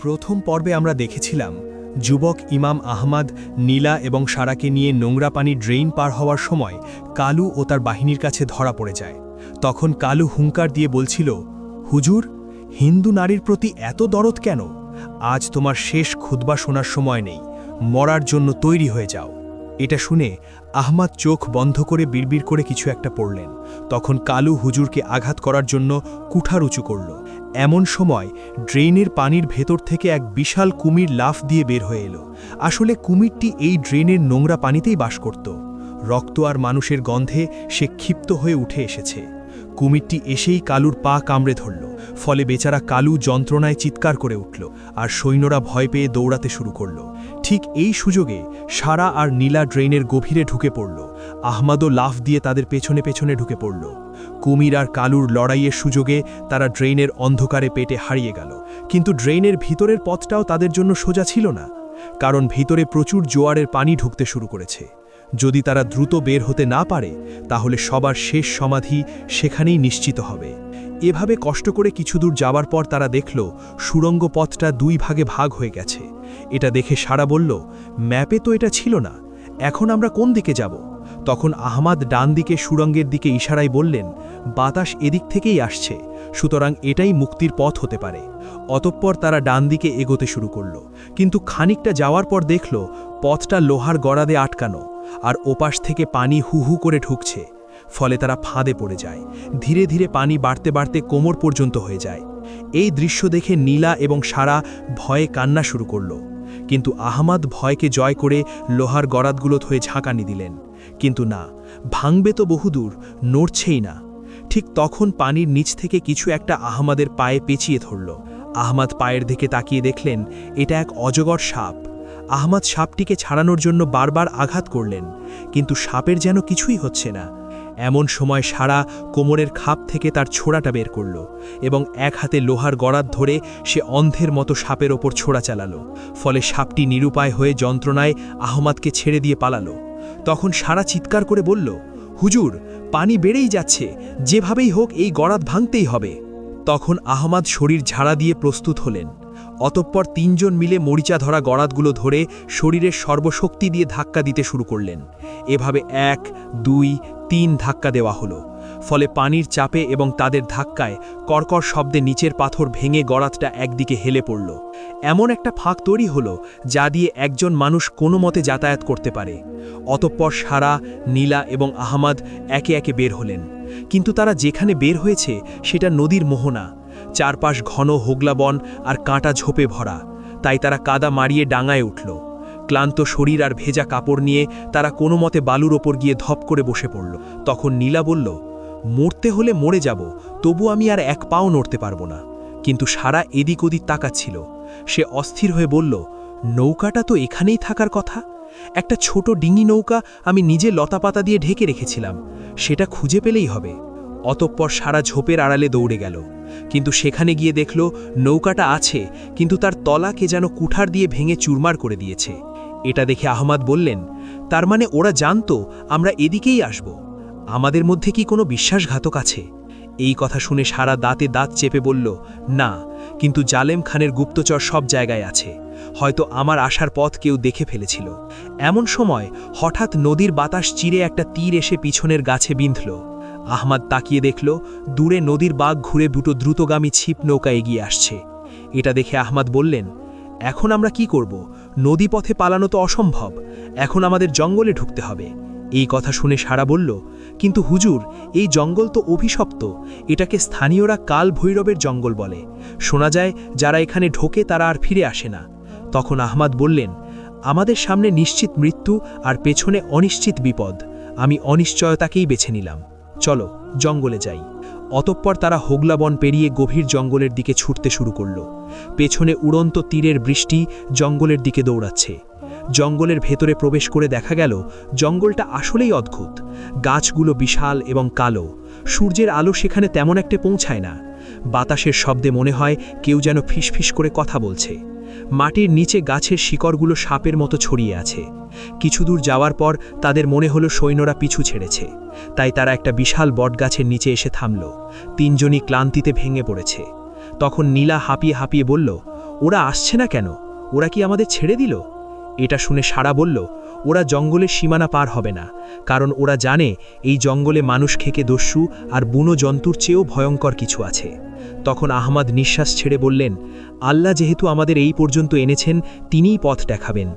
প্রথম পর্বে আমরা দেখেছিলাম যুবক ইমাম আহমদ নীলা এবং সারাকে নিয়ে নোংরা পানি ড্রেইন পার হওয়ার সময় কালু ও তার বাহিনীর কাছে ধরা পড়ে যায়। তখন কালু হুঙ্কার দিয়ে বলছিল, হুজুর, হিন্দু নারীর প্রতি এত দরদ কেন? আজ তোমার শেষ খুতবা শোনার সময় নেই, মরার জন্য তৈরি হয়ে যাও। এটা শুনে আহমদ চোখ বন্ধ করে বিড়বিড় করে কিছু একটা পড়লেন। তখন কালু হুজুরকে আঘাত করার জন্য কুঠার উঁচু করল। এমন সময় ড্রেনের পানির ভেতর থেকে এক বিশাল কুমির লাফ দিয়ে বের হয়ে এলো। আসলে কুমিরটি এই ড্রেনের নোংরা পানিতেই বাস করত। রক্ত আর মানুষের গন্ধে সে ক্ষিপ্ত হয়ে উঠে এসেছে। কুমিরটি এসেই কালুর পা কামড়ে ধরল। ফলে বেচারা কালু যন্ত্রণায় চিৎকার করে উঠল আর সৈন্যরা ভয় পেয়ে দৌড়াতে শুরু করল। ঠিক এই সুযোগে সারা আর নীলা ড্রেনের গভীরে ঢুকে পড়ল। আহমদও লাফ দিয়ে তাদের পেছনে পেছনে ঢুকে পড়ল। কুমির আর কালুর লড়াইয়ের সুযোগে তারা ড্রেনের অন্ধকারে পেটে হারিয়ে গেল। কিন্তু ড্রেনের ভিতরের পথটাও তাদের জন্য সোজা ছিল না, কারণ ভিতরে প্রচুর জোয়ারের পানি ঢুকতে শুরু করেছে। যদি তারা দ্রুত বের হতে না পারে তাহলে সবার শেষ সমাধি সেখানেই নিশ্চিত হবে। এভাবে কষ্ট করে কিছু দূর যাওয়ার পর তারা দেখল সুড়ঙ্গ পথটা দুই ভাগে ভাগ হয়ে গেছে। এটা দেখে সারা বলল, ম্যাপে তো এটা ছিল না, এখন আমরা কোন দিকে যাব? তখন আহমদ ডান দিকে সুড়ঙ্গের দিকে ইশারায় বললেন, বাতাস এদিক থেকেই আসছে, সুতরাং এটাই মুক্তির পথ হতে পারে। অতঃপর তারা ডান দিকে এগোতে শুরু করল। কিন্তু খানিকটা যাওয়ার পর দেখল পথটা লোহার গড়াদে আটকানো আর ওপাশ থেকে পানি হু হু করে ঢুকছে। ফলে তারা ফাঁদে পড়ে যায়। ধীরে ধীরে পানি বাড়তে বাড়তে কোমর পর্যন্ত হয়ে যায়। এই দৃশ্য দেখে নীলা এবং সারা ভয়ে কান্না শুরু করল। কিন্তু আহমদ ভয়কে জয় করে লোহার গড়াদগুলো হয়ে ঝাঁকানি দিলেন। কিন্তু না, ভাঙবে তো বহুদূর, নড়ছেই না। ঠিক তখন পানির নিচ থেকে কিছু একটা আহমদের পায়ে পেঁচিয়ে ধরল। আহমদ পায়ের দিকে তাকিয়ে দেখলেন এটা এক অজগর সাপ। আহমদ সাপটিকে ছাড়ানোর জন্য বারবার আঘাত করলেন, কিন্তু সাপের যেন কিছুই হচ্ছে না। এমন সময় সারা কোমরের খাপ থেকে তার ছোড়াটা বের করল এবং এক হাতে লোহার গড়াদ ধরে সে অন্ধের মতো সাপের ওপর ছোড়া চালালো। ফলে সাপটি নিরুপায় হয়ে যন্ত্রণায় আহমদকে ছেড়ে দিয়ে পালালো। তখন সারা চিৎকার করে বলল, হুজুর, পানি বেড়েই যাচ্ছে, যেভাবেই হোক এই গড়াদ ভাঙতেই হবে। তখন আহমদ শরীর ঝাড়া দিয়ে প্রস্তুত হলেন। অতঃপর তিনজন মিলে মরিচা ধরা গড়াদগুলো ধরে শরীরের সর্বশক্তি দিয়ে ধাক্কা দিতে শুরু করলেন। এভাবে 1, 2, 3 ধাক্কা দেওয়া হলো। ফলে পানির চাপে এবং তাদের ধাক্কায় কর্কর শব্দে নিচের পাথর ভেঙে গড়াদটা একদিকে হেলে পড়ল। এমন একটা ফাঁক তৈরি হলো যা দিয়ে একজন মানুষ কোনো মতে যাতায়াত করতে পারে। অতঃপর সারা, নীলা এবং আহমদ একে একে বের হলেন। কিন্তু তারা যেখানে বের হয়েছে সেটা নদীর মোহনা। চারপাশ ঘন হোগলা বন আর কাঁটা ঝোপে ভরা। তাই তারা কাদা মারিয়ে ডাঙায় উঠল। ক্লান্ত শরীর আর ভেজা কাপড় নিয়ে তারা কোনো মতে বালুর ওপর গিয়ে ধপ করে বসে পড়ল। তখন নীলা বলল, মরতে হলে মরে যাব, তবু আমি আর এক পাও নড়তে পারবো না। কিন্তু সারা এদিক ওদিক তাকাচ্ছিল। সে অস্থির হয়ে বলল, নৌকাটা তো এখানেই থাকার কথা। একটা ছোট ডিঙি নৌকা আমি নিজে লতাপাতা দিয়ে ঢেকে রেখেছিলাম, সেটা খুঁজে পেলেই হবে। অতঃপর সারা ঝোপের আড়ালে দৌড়ে গেল। কিন্তু সেখানে গিয়ে দেখল নৌকাটা আছে, কিন্তু তার তলা কে যেন কুঠার দিয়ে ভেঙে চুরমার করে দিয়েছে। এটা দেখে আহমদ বললেন, তার মানে ওরা জানতো আমরা এদিকেই আসব। আমাদের মধ্যে কি কোনো বিশ্বাসঘাতক আছে? এই কথা শুনে সারা দাঁতে দাঁত চেপে বলল, না, কিন্তু জালেম খানের গুপ্তচর সব জায়গায় আছে। হয়তো আমার আসার পথ কেউ দেখে ফেলেছিল। এমন সময় হঠাৎ নদীর বাতাস চিরে একটা তীর এসে পিছনের গাছে বিঁধল। আহমদ তাকিয়ে দেখল দূরে নদীর বাঘ ঘুরে দুটো দ্রুতগামী ছিপ নৌকা এগিয়ে আসছে। এটা দেখে আহমদ বললেন, এখন আমরা কি করব? নদী পথে পালানো তো অসম্ভব, এখন আমাদের জঙ্গলে ঢুকতে হবে। এই কথা শুনে সারা বলল, কিন্তু হুজুর, এই জঙ্গল তো অভিশপ্ত, এটাকে স্থানীয়রা কাল ভৈরবের জঙ্গল বলে। শোনা যায় যারা এখানে ঢোকে তারা আর ফিরে আসে না। তখন আহমদ বললেন, আমাদের সামনে নিশ্চিত মৃত্যু আর পেছনে অনিশ্চিত বিপদ, আমি অনিশ্চয়তাকেই বেছে নিলাম। চলো জঙ্গলে যাই। অতঃপর তারা হোগলা বন পেরিয়ে গভীর জঙ্গলের দিকে ছুটতে শুরু করল। পেছনে উড়ন্ত তীরের বৃষ্টি জঙ্গলের দিকে দৌড়াচ্ছে। জঙ্গলের ভেতরে প্রবেশ করে দেখা গেল জঙ্গলটা আসলেই অদ্ভুত। গাছগুলো বিশাল এবং কালো। সূর্যের আলো সেখানে তেমন একটা পৌঁছায় না। বাতাসের শব্দে মনে হয় কেউ যেন ফিসফিস করে কথা বলছে। মাটির নিচে গাছের শিকড়গুলো সাপের মতো ছড়িয়ে আছে। কিছু দূর যাওয়ার পর তাদের মনে হলো সৈন্যরা পিছু ছেড়েছে। তাই তারা একটা বিশাল বটগাছের নিচে এসে থামল। তিনজনই ক্লান্তিতে ভেঙে পড়েছে। তখন নীলা হাঁপিয়ে হাঁপিয়ে বলল, ওরা আসছে না কেন? ওরা কি আমাদের ছেড়ে দিল? এটা শুনে সারা বলল, ওরা জঙ্গলের সীমানা পার হবে না, কারণ ওরা জানে এই জঙ্গলে মানুষ খেকে দস্যু আর বুনো জন্তুর চেয়েও ভয়ঙ্কর কিছু আছে। তখন আহমাদ নিঃশ্বাস ছেড়ে বললেন, আল্লাহ যেহেতু আমাদের এই পর্যন্ত এনেছেন, তিনিই পথ দেখাবেন।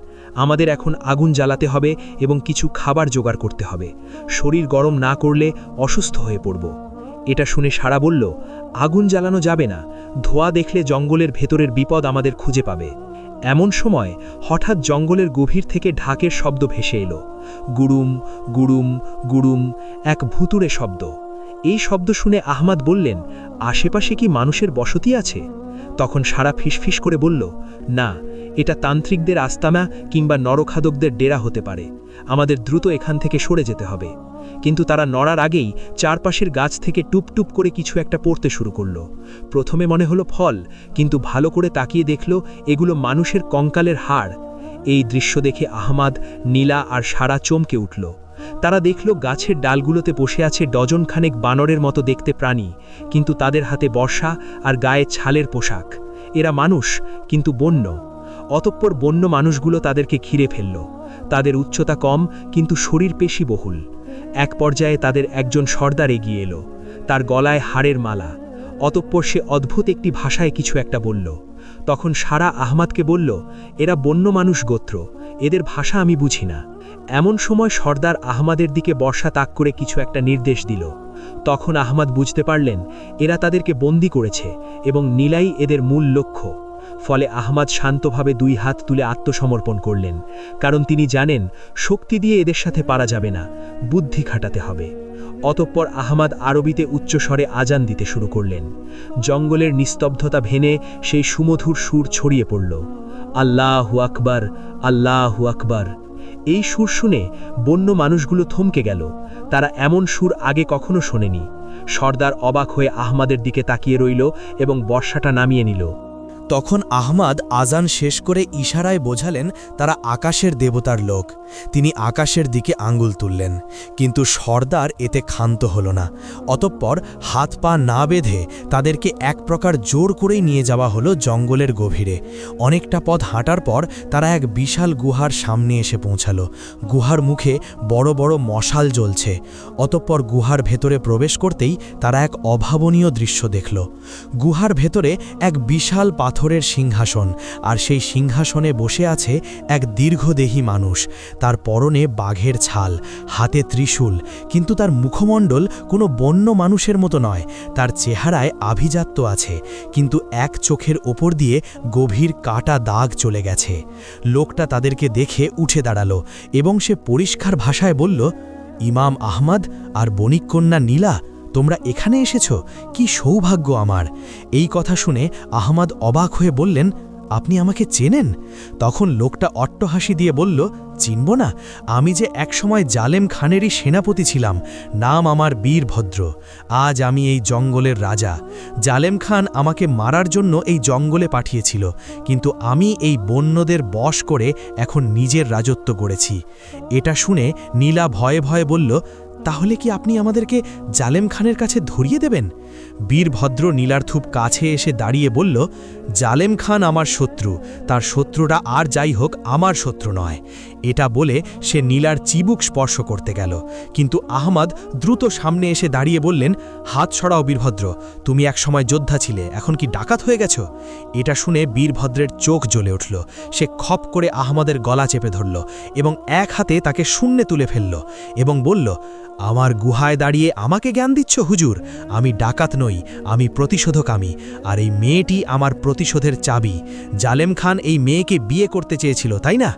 আমাদের এখন আগুন জ্বালাতে হবে এবং কিছু খাবার জোগাড় করতে হবে। শরীর গরম না করলে অসুস্থ হয়ে পড়ব। এটা শুনে সারা বলল, আগুন জ্বালানো যাবে না, ধোঁয়া দেখলে জঙ্গলের ভেতরের বিপদ আমাদের খুঁজে পাবে। এমন সময় হঠাৎ জঙ্গলের গভীর থেকে ঢাকের শব্দ ভেসে এলো। গুড়ুম গুড়ুম গুড়ুম, এক ভুতুড়ে শব্দ। এই শব্দ শুনে আহমাদ বললেন, আশেপাশে কি মানুষের বসতি আছে? তখন সারা ফিসফিস করে বলল, না, এটা তান্ত্রিকদের আস্তানা কিংবা নরখাদকদের ডেরা হতে পারে। আমাদের দ্রুত এখান থেকে সরে যেতে হবে। কিন্তু তারা নড়ার আগেই চারপাশের গাছ থেকে টুপটুপ করে কিছু একটা পড়তে শুরু করল। প্রথমে মনে হলো ফল, কিন্তু ভালো করে তাকিয়ে দেখল এগুলো মানুষের কঙ্কালের হাড়। এই দৃশ্য দেখে আহমাদ, নীলা আর সারা চমকে উঠল। তারা দেখল গাছের ডালগুলোতে বসে আছে ডজনখানেক বানরের মতো দেখতে প্রাণী, কিন্তু তাদের হাতে বর্ষা আর গায়ে ছালের পোশাক। এরা মানুষ, কিন্তু বন্য। অতঃপর বন্য মানুষগুলো তাদেরকে ঘিরে ফেলল। তাদের উচ্চতা কম, কিন্তু শরীর পেশি বহুল। এক পর্যায়ে তাদের একজন সর্দার এগিয়ে এলো, তার গলায় হাড়ের মালা। অতঃপর সে অদ্ভুত একটি ভাষায় কিছু একটা বলল। তখন সারা আহমাদকে বলল, এরা বন্য মানুষ গোত্র, এদের ভাষা আমি বুঝি না। এমন সময় সর্দার আহমাদের দিকে বর্ষা তাক করে কিছু একটা নির্দেশ দিল। তখন আহমাদ বুঝতে পারলেন এরা তাদেরকে বন্দী করেছে এবং নীলাই এদের মূল লক্ষ্য। ফলে আহমাদ শান্তভাবে দুই হাত তুলে আত্মসমর্পণ করলেন, কারণ তিনি জানেন শক্তি দিয়ে এদের সাথে পারা যাবে না, বুদ্ধি খাটাতে হবে। অতঃপর আহমাদ আরবিতে উচ্চস্বরে আজান দিতে শুরু করলেন। জঙ্গলের নিস্তব্ধতা ভেঙে সেই সুমধুর সুর ছড়িয়ে পড়ল, আল্লাহু আকবার, আল্লাহু আকবার। এই সুর শুনে বন্য মানুষগুলো থমকে গেল। তারা এমন সুর আগে কখনো শোনেনি। সর্দার অবাক হয়ে আহমাদের দিকে তাকিয়ে রইল এবং বর্ষাটা নামিয়ে নিল। তখন আহমাদ আজান শেষ করে ইশারায় বোঝালেন তারা আকাশের দেবতার লোক। তিনি আকাশের দিকে আঙ্গুল তুললেন, কিন্তু সর্দার এতে ক্ষান্ত হল না। অতঃপর হাত পা না বেঁধে তাদেরকে এক প্রকার জোর করেই নিয়ে যাওয়া হলো জঙ্গলের গভীরে। অনেকটা পথ হাঁটার পর তারা এক বিশাল গুহার সামনে এসে পৌঁছাল। গুহার মুখে বড় বড় মশাল জ্বলছে। অতঃপর গুহার ভেতরে প্রবেশ করতেই তারা এক অভাবনীয় দৃশ্য দেখল। গুহার ভেতরে এক বিশাল পাথরের সিংহাসন, আর সেই সিংহাসনে বসে আছে এক দীর্ঘদেহী মানুষ। তার পরনে বাঘের ছাল, হাতে ত্রিশূল, কিন্তু তার মুখমণ্ডল কোনো বন্য মানুষের মতো নয়। তার চেহারায় আভিজাত্য আছে, কিন্তু এক চোখের ওপর দিয়ে গভীর কাটা দাগ চলে গেছে। লোকটা তাদেরকে দেখে উঠে দাঁড়ালো এবং সে পরিষ্কার ভাষায় বলল, ইমাম আহমদ আর বণিক কন্যা নীলা, তোমরা এখানে এসেছ, কি সৌভাগ্য আমার। এই কথা শুনে আহমদ অবাক হয়ে বললেন, আপনি আমাকে চেনেন? তখন লোকটা অট্টহাসি দিয়ে বলল, চিনব না? আমি যে একসময় জালেম খানেরই সেনাপতি ছিলাম। নাম আমার বীরভদ্র। আজ আমি এই জঙ্গলের রাজা। জালেম খান আমাকে মারার জন্য এই জঙ্গলে পাঠিয়েছিল, কিন্তু আমি এই বন্যদের বশ করে এখন নিজের রাজত্ব গড়েছি। এটা শুনে নীলা ভয়ে ভয়ে বলল, তাহলে কি আপনি আমাদেরকে জালেম খানের কাছে ধরিয়ে দেবেন? বীরভদ্র নীলার খুব কাছে এসে দাঁড়িয়ে বলল, জালেম খান আমার শত্রু, তার শত্রুরা আর যাই হোক আমার শত্রু নয়। এটা বলে সে নীলার চিবুক স্পর্শ করতে গেল, কিন্তু আহমদ দ্রুত সামনে এসে দাঁড়িয়ে বললেন, হাত সরাও বীরভদ্র, তুমি একসময় যোদ্ধা ছিলে, এখন কি ডাকাত হয়ে গেছ? এটা শুনে বীরভদ্রের চোখ জ্বলে উঠল। সে খপ করে আহমদের গলা চেপে ধরল এবং এক হাতে তাকে শূন্যে তুলে ফেলল এবং বলল, আমার গুহায় দাঁড়িয়ে আমাকে জ্ঞান দিচ্ছ হুজুর? আমি ডাকাত নই, আমি প্রতিশোধকামী, আর এই মেয়েটি আমার প্রতিশোধের চাবি। জালেম খান এই মেয়েকে বিয়ে করতে চেয়েছিল, তাই না?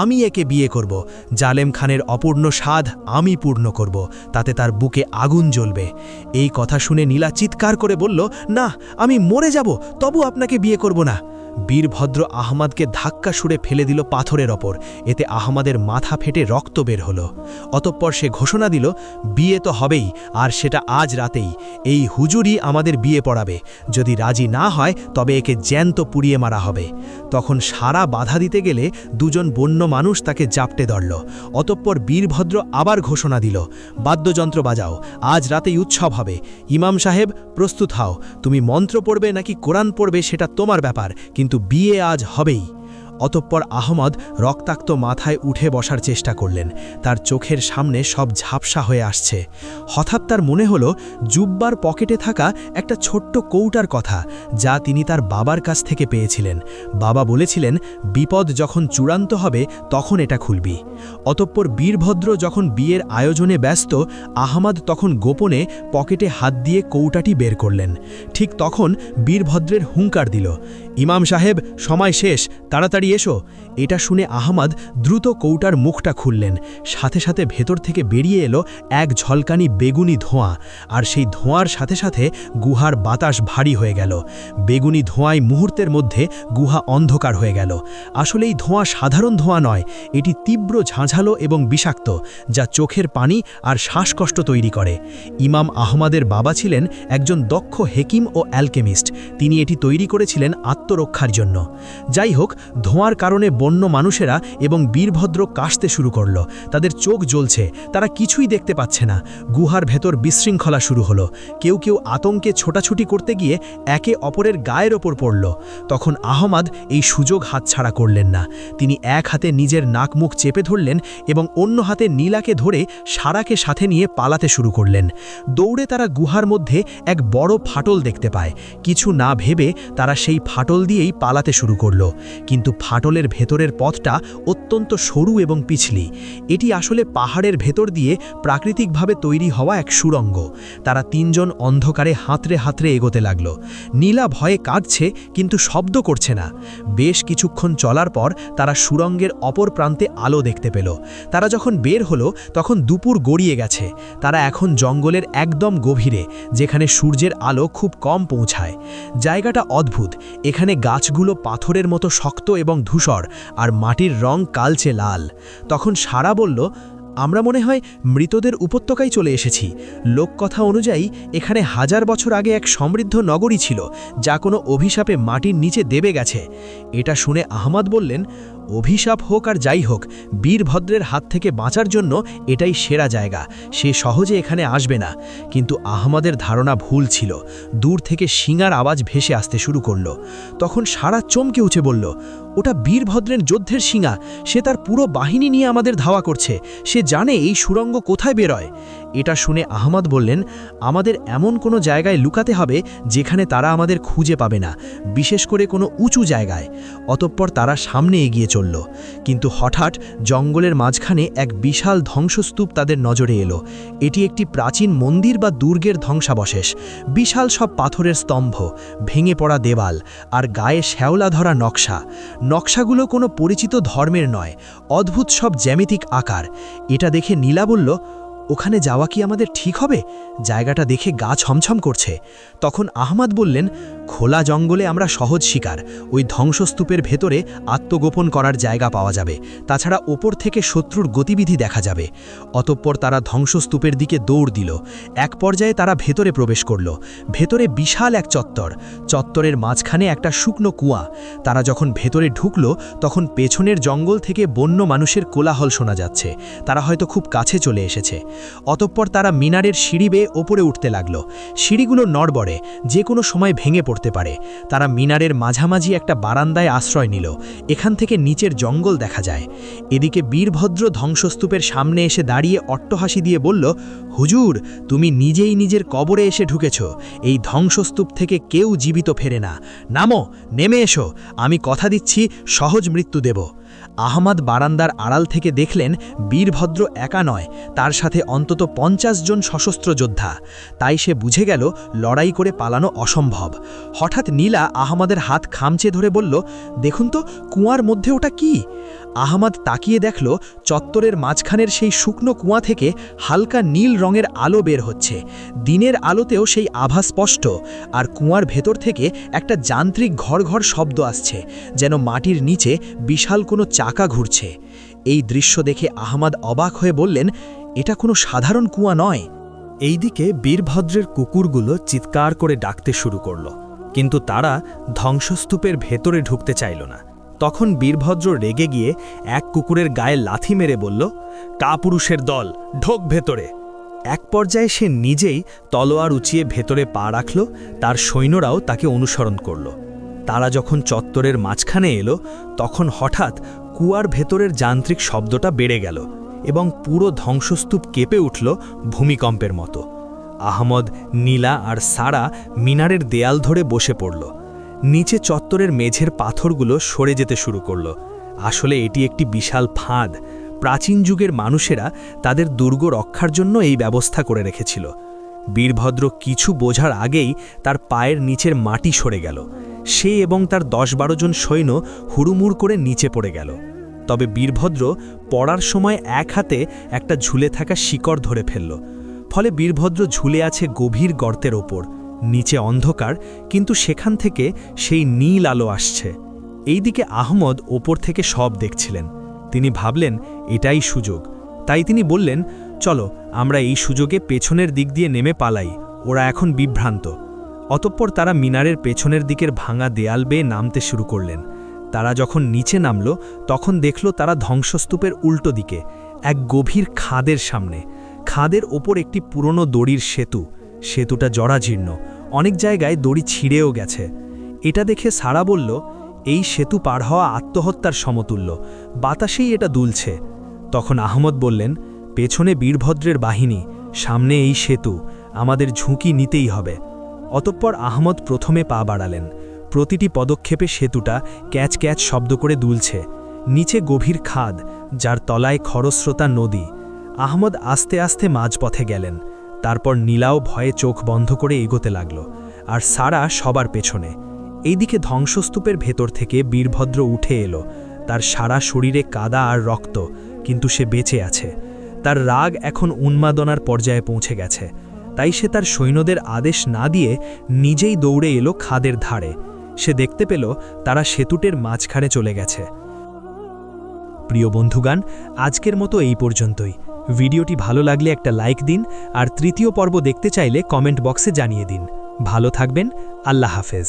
আমি একে বিয়ে করব। জালেম খানের অপূর্ণ স্বাদ আমি পূর্ণ করব, তাতে তার বুকে আগুন জ্বলবে। এই কথা শুনে নীলা চিৎকার করে বলল, না, আমি মরে যাব, তবু আপনাকে বিয়ে করব না। বীরভদ্র আহমদকে ধাক্কা সুরে ফেলে দিল পাথরের ওপর। এতে আহমদের মাথা ফেটে রক্ত বের হলো। অতঃপর সে ঘোষণা দিল, বিয়ে তো হবেই, আর সেটা আজ রাতেই। এই হুজুরই আমাদের বিয়ে পড়াবে। যদি রাজি না হয় তবে একে জ্যান্ত পুড়িয়ে মারা হবে। তখন সারা বাধা দিতে গেলে দুজন বন্য মানুষ তাকে জাপটে ধরল। অতঃপর বীরভদ্র আবার ঘোষণা দিল, বাদ্যযন্ত্র বাজাও, আজ রাতেই উৎসব হবে। ইমাম সাহেব, প্রস্তুত হও। তুমি মন্ত্র পড়বে নাকি কোরআন পড়বে সেটা তোমার ব্যাপার, কিন্তু কিন্তু বিয়ে আজ হবেই। অতঃপর আহমদ রক্তাক্ত মাথায় উঠে বসার চেষ্টা করলেন। তার চোখের সামনে সব ঝাপসা হয়ে আসছে। হঠাৎ তার মনে হলো জুব্বার পকেটে থাকা একটা ছোট্ট কৌটার কথা, যা তিনি তার বাবার কাছ থেকে পেয়েছিলেন। বাবা বলেছিলেন, বিপদ যখন চূড়ান্ত হবে তখন এটা খুলবি। অতঃপর বীরভদ্র যখন বিয়ের আয়োজনে ব্যস্ত, আহমদ তখন গোপনে পকেটে হাত দিয়ে কৌটাটি বের করলেন। ঠিক তখন বীরভদ্রের হুঙ্কার দিল, ইমাম সাহেব, সময় শেষ, তাড়াতাড়ি এসো। এটা শুনে আহমদ দ্রুত কৌটার মুখটা খুললেন। সাথে সাথে ভেতর থেকে বেরিয়ে এলো এক ঝলকানি বেগুনি ধোঁয়া, আর সেই ধোঁয়ার সাথে সাথে গুহার বাতাস ভারী হয়ে গেল। বেগুনি ধোঁয়ায় মুহূর্তের মধ্যে গুহা অন্ধকার হয়ে গেল। আসলে এই ধোঁয়া সাধারণ ধোঁয়া নয়, এটি তীব্র ঝাঁঝালো এবং বিষাক্ত, যা চোখের পানি আর শ্বাসকষ্ট তৈরি করে। ইমাম আহমদের বাবা ছিলেন একজন দক্ষ হেকিম ও অ্যালকেমিস্ট। তিনি এটি তৈরি করেছিলেন আত্মরক্ষার জন্য। যাই হোক, ধোঁয়ার কারণে বন্য মানুষেরা এবং বীরভদ্র কাশতে শুরু করল। তাদের চোখ জ্বলছে, তারা কিছুই দেখতে পাচ্ছে না। গুহার ভেতর বিশৃঙ্খলা শুরু হলো। কেউ কেউ আতঙ্কে ছোটাছুটি করতে গিয়ে একে অপরের গায়ের ওপর পড়ল। তখন আহমদ এই সুযোগ হাতছাড়া করলেন না। তিনি এক হাতে নিজের নাক মুখ চেপে ধরলেন এবং অন্য হাতে নীলাকে ধরে সারাকে সাথে নিয়ে পালাতে শুরু করলেন। দৌড়ে তারা গুহার মধ্যে এক বড় ফাটল দেখতে পায়। কিছু না ভেবে তারা সেই ফাটল দিয়েই পালাতে শুরু করল। কিন্তু ফাটলের ভেতরের পথটা অত্যন্ত সরু এবং পিছলি। এটি আসলে পাহাড়ের ভেতর দিয়ে প্রাকৃতিকভাবে তৈরি হওয়া এক সুড়ঙ্গ। তারা তিনজন অন্ধকারে হাতড়ে হাতড়ে এগোতে লাগল। নীলা ভয়ে কাঁদছে, কিন্তু শব্দ করছে না। বেশ কিছুক্ষণ চলার পর তারা সুড়ঙ্গের অপর প্রান্তে আলো দেখতে পেল। তারা যখন বের হলো তখন দুপুর গড়িয়ে গেছে। তারা এখন জঙ্গলের একদম গভীরে, যেখানে সূর্যের আলো খুব কম পৌঁছায়। জায়গাটা অদ্ভুত। এখানে গাছগুলো পাথরের মতো শক্ত এবং ধূসর, আর মাটির রং কালচে লাল। তখন সারা বলল, আমরা মনে হয় মৃতদের উপত্যকায় চলে এসেছি। লোককথা অনুযায়ী এখানে 1000 বছর আগে এক সমৃদ্ধ নগরী ছিল, যা কোনো অভিশাপে মাটির নিচে দেবে গেছে। এটা শুনে আহমদ বললেন, অভিশাপ হোক আর যাই হোক, বীরভদ্রের হাত থেকে বাঁচার জন্য এটাই সেরা জায়গা। সে সহজে এখানে আসবে না। কিন্তু আহমদের ধারণা ভুল ছিল। দূর থেকে শিঙার আওয়াজ ভেসে আসতে শুরু করল। তখন সারা চমকে উঠে বলল, ওটা বীরভদ্রের যুদ্ধের শিঙা। সে তার পুরো বাহিনী নিয়ে আমাদের ধাওয়া করছে। সে জানে এই সুড়ঙ্গ কোথায় বেরোয়। এটা শুনে আহমদ বললেন, আমাদের এমন কোনো জায়গায় লুকাতে হবে যেখানে তারা আমাদের খুঁজে পাবে না, বিশেষ করে কোনো উঁচু জায়গায়। অতঃপর তারা সামনে এগিয়ে চলল। কিন্তু হঠাৎ জঙ্গলের মাঝখানে এক বিশাল ধ্বংসস্তূপ তাদের নজরে এলো। এটি একটি প্রাচীন মন্দির বা দুর্গের ধ্বংসাবশেষ। বিশাল সব পাথরের স্তম্ভ, ভেঙে পড়া দেওয়াল, আর গায়ে শ্যাওলা ধরা নকশা। নকশাগুলো কোনো পরিচিত ধর্মের নয়, অদ্ভুত সব জ্যামিতিক আকার। এটা দেখে নীলা বলল, ওখানে যাওয়া কি আমাদের ঠিক হবে? জায়গাটা দেখে গা ছমছম করছে। তখন আহমদ বললেন, খোলা জঙ্গলে আমরা সহজ শিকার। ওই ধ্বংসস্তূপের ভেতরে আত্মগোপন করার জায়গা পাওয়া যাবে। তাছাড়া ওপর থেকে শত্রুর গতিবিধি দেখা যাবে। অতঃপর তারা ধ্বংসস্তূপের দিকে দৌড় দিল। এক পর্যায়ে তারা ভেতরে প্রবেশ করল। ভেতরে বিশাল এক চত্বর। চত্বরের মাঝখানে একটা শুকনো কুয়া। তারা যখন ভেতরে ঢুকল তখন পেছনের জঙ্গল থেকে বন্য মানুষের কোলাহল শোনা যাচ্ছে। তারা হয়তো খুব কাছে চলে এসেছে। অতঃপর তারা মিনারের সিঁড়ি বেয়ে ওপরে উঠতে লাগল। সিঁড়িগুলো নড়বড়ে, যে কোনো সময় ভেঙে পড়তে পারে। তারা মিনারের মাঝামাঝি একটা বারান্দায় আশ্রয় নিল। এখান থেকে নিচের জঙ্গল দেখা যায়। এদিকে বীরভদ্র ধ্বংসস্তূপের সামনে এসে দাঁড়িয়ে অট্টহাসি দিয়ে বলল, হুজুর, তুমি নিজেই নিজের কবরে এসে ঢুকেছ। এই ধ্বংসস্তূপ থেকে কেউ জীবিত ফেরে না। নামো, নেমে এসো। আমি কথা দিচ্ছি সহজ মৃত্যু দেব। আহমদ বারান্দার আড়াল থেকে দেখলেন বীরভদ্র একা নয়, তার সাথে অন্তত 50 জন সশস্ত্র যোদ্ধা। তাই সে বুঝে গেল লড়াই করে পালানো অসম্ভব। হঠাৎ নীলা আহমদের হাত খামচে ধরে বলল, দেখুন তো কুয়ার মধ্যে ওটা কি? আহমদ তাকিয়ে দেখল চত্বরের মাঝখানের সেই শুকনো কুয়া থেকে হালকা নীল রঙের আলো বের হচ্ছে। দিনের আলোতেও সেই আভা স্পষ্ট। আর কুয়ার ভেতর থেকে একটা যান্ত্রিক ঘর ঘর শব্দ আসছে, যেন মাটির নিচে বিশাল কোনো চাকা ঘুরছে। এই দৃশ্য দেখে আহমদ অবাক হয়ে বললেন, এটা কোনো সাধারণ কুয়া নয়। এইদিকে বীরভদ্রের কুকুরগুলো চিৎকার করে ডাকতে শুরু করল, কিন্তু তারা ধ্বংসস্তূপের ভেতরে ঢুকতে চাইল না। তখন বীরভদ্র রেগে গিয়ে এক কুকুরের গায়ে লাথি মেরে বলল, কাপুরুষের দল, ঢোক ভেতরে। এক পর্যায়ে সে নিজেই তলোয়ার উঁচিয়ে ভেতরে পা রাখল। তার সৈন্যরাও তাকে অনুসরণ করল। তারা যখন চত্বরের মাঝখানে এলো তখন হঠাৎ কুয়ার ভেতরের যান্ত্রিক শব্দটা বেড়ে গেল এবং পুরো ধ্বংসস্তূপ কেঁপে উঠল ভূমিকম্পের মতো। আহমদ, নীলা আর সারা মিনারের দেয়াল ধরে বসে পড়ল। নিচে চত্বরের মেঝের পাথরগুলো সরে যেতে শুরু করল। আসলে এটি একটি বিশাল ফাঁদ। প্রাচীন যুগের মানুষেরা তাদের দুর্গ রক্ষার জন্য এই ব্যবস্থা করে রেখেছিল। বীরভদ্র কিছু বোঝার আগেই তার পায়ের নিচের মাটি সরে গেল। সে এবং তার 10-12 জন সৈন্য হুড়ুমুড় করে নিচে পড়ে গেল। তবে বীরভদ্র পড়ার সময় এক হাতে একটা ঝুলে থাকা শিকড় ধরে ফেলল। ফলে বীরভদ্র ঝুলে আছে গভীর গর্তের ওপর। নিচে অন্ধকার, কিন্তু সেখান থেকে সেই নীল আলো আসছে। এইদিকে আহমদ ওপর থেকে সব দেখছিলেন। তিনি ভাবলেন এটাই সুযোগ। তাই তিনি বললেন, চলো আমরা এই সুযোগে পেছনের দিক দিয়ে নেমে পালাই, ওরা এখন বিভ্রান্ত। অতঃপর তারা মিনারের পেছনের দিকের ভাঙা দেয়াল বেয়ে নামতে শুরু করলেন। তারা যখন নিচে নামল তখন দেখল তারা ধ্বংসস্তূপের উল্টো দিকে এক গভীর খাদের সামনে। খাদের ওপর একটি পুরনো দড়ির সেতু। সেতুটা জরাজীর্ণ, অনেক জায়গায় দড়ি ছিঁড়েও গেছে। এটা দেখে সারা বলল, এই সেতু পার হওয়া আত্মহত্যার সমতুল্য, বাতাসেই এটা দুলছে। তখন আহমদ বললেন, পেছনে বীরভদ্রের বাহিনী, সামনে এই সেতু, আমাদের ঝুঁকি নিতেই হবে। অতঃপর আহমদ প্রথমে পা বাড়ালেন। প্রতিটি পদক্ষেপে সেতুটা ক্যাচ ক্যাচ শব্দ করে দুলছে। নিচে গভীর খাদ, যার তলায় খরস্রোতা নদী। আহমদ আস্তে আস্তে মাঝপথে গেলেন। তারপর নীলাও ভয়ে চোখ বন্ধ করে এগোতে লাগল, আর সারা সবার পেছনে। এইদিকে ধ্বংসস্তূপের ভেতর থেকে বীরভদ্র উঠে এলো। তার সারা শরীরে কাদা আর রক্ত, কিন্তু সে বেঁচে আছে। তার রাগ এখন উন্মাদনার পর্যায়ে পৌঁছে গেছে। তাই সে তার সৈন্যদের আদেশ না দিয়ে নিজেই দৌড়ে এলো খাদের ধারে। সে দেখতে পেল তারা সেতুটের মাঝখানে চলে গেছে। প্রিয় বন্ধুগান, আজকের মতো এই পর্যন্তই। ভিডিওটি ভালো লাগলে একটা লাইক দিন, আর তৃতীয় পর্ব দেখতে চাইলে কমেন্ট বক্সে জানিয়ে দিন। ভালো থাকবেন। আল্লাহ হাফেজ।